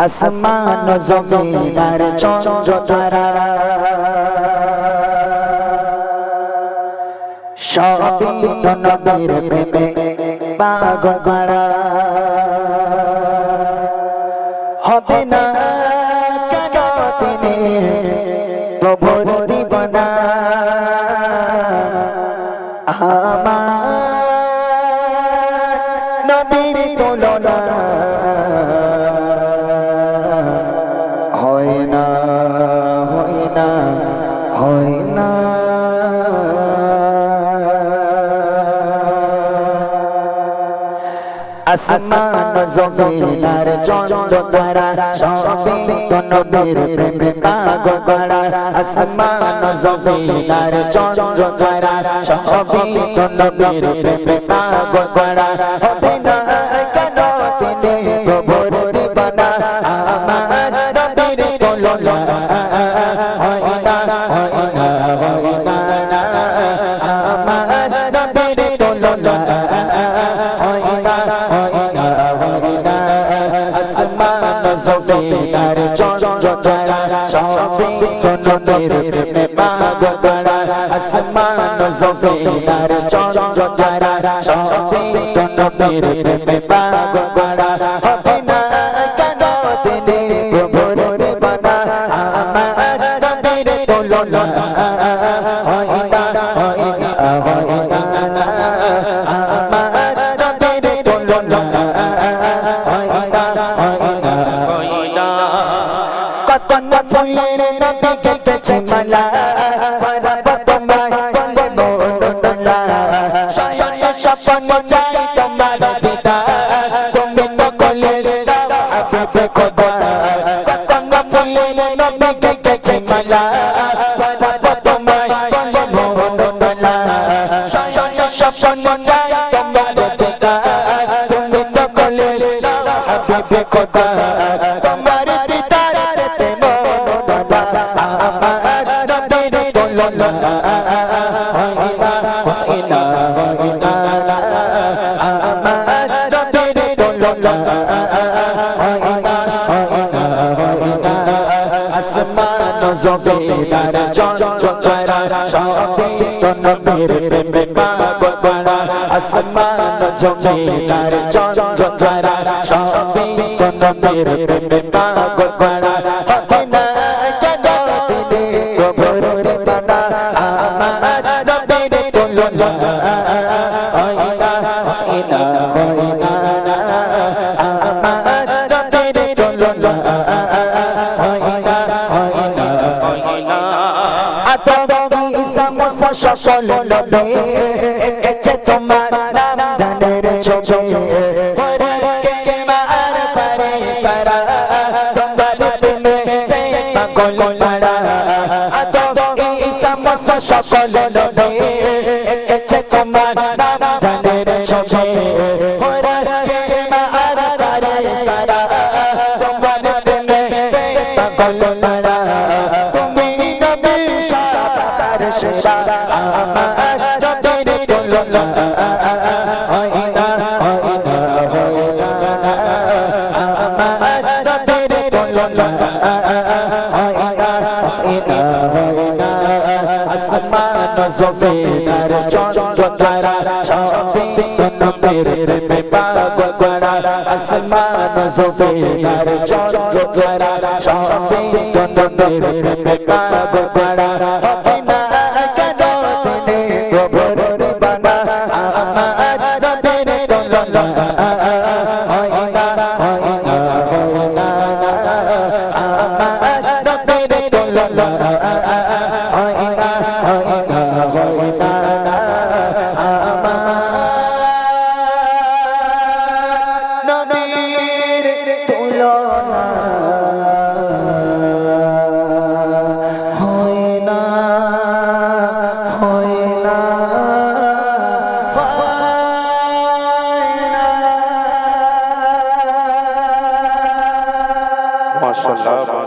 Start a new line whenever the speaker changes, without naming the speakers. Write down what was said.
আসমান জমিন আর চন্দ্র তারা সবই তো নবীর প্রেমে পাগল করা হবে না কেন তিনি প্রভুর দিবানা আমার নবীর তুলনা হয় না হয় না হয় না আসমান জমিন আর চন্দ্র তারা সবই তো নবীর প্রেমে পাগল করা আসমান জমিন আর চন্দ্র তারা সবই তো নবীর প্রেমে পাগল করা হবে না কেন তিনি প্রভুর দিবানা আমার নবীর তুলনা হয় না হয় না হয় না আমার নবীর তুলনা জমিন আর চন্দ্র তারা সবই তো নবীর প্রেমে পাগল করা আসমান জমিন আর চন্দ্র তারা সবই তো নবীর প্রেমে পাগল করা হবে না কেন তিনি প্রভুর দিবানা আমার নবীর তুলনা হয় না হয় না হয় না আমার নবীর তুলনা কত না ফুলের নবী কেটেছে মালা পরাব তোমায় বলে মোহনলা শয়নে স্বপ্নে চাই তোমার দিদার তুমি তো কোলের দাও হাবিবে খোদা কত না ফুলের নবী কেটেছে মালা পরাব তোমায় বলে মোহনলা শয়নে স্বপ্নে চাই তোমার দিদার তুমি তো কোলের দাও হাবিবে খোদা তোমার দিদার আসমান জমিন আর চন্দ্র তারা সবই তো নবীর প্রেমে পাগল করা আসমান জমিন আর চন্দ্র তারা সবই তো নবীর প্রেমে পাগল করা হবে না কেন তিনি প্রভুর দিবানা আমার নবীর তুলনা হয় না হয় না হয় না আমার নবীর তুলনা সকল নবী এসেছে তোমার নাম ধানের ছবি আর ফারিস্তারা তোমার প্রেমে পাগল পাড়া আদম ঈসা মুসা সকল নবী এসেছে তোমার নাম ধানের ছবি আর ফারিস্তারা তোমার প্রেমে পাগল পাড়া তুমি নবী সাবার সেরা আমার নবীর তুলনা হয় না হয় না হয় না আমার নবীর তুলনা হয় না হয় না হয় না আসমান জমিন আর চন্দ্র তারা সবই তো নবীর প্রেমে পাগল করা আসমান জমিন আর চন্দ্র তারা সবই তো নবীর প্রেমে পাগল করা হবে না কেন তিনি প্রভুর দিবানা আমার নবীর তুলনা হয় না হয় না হয় না আমার নবীর তুলনা হয় না হয় না হয় না আমার নবীর তুলনা হয় না হয় না
মাশাআল্লাহ।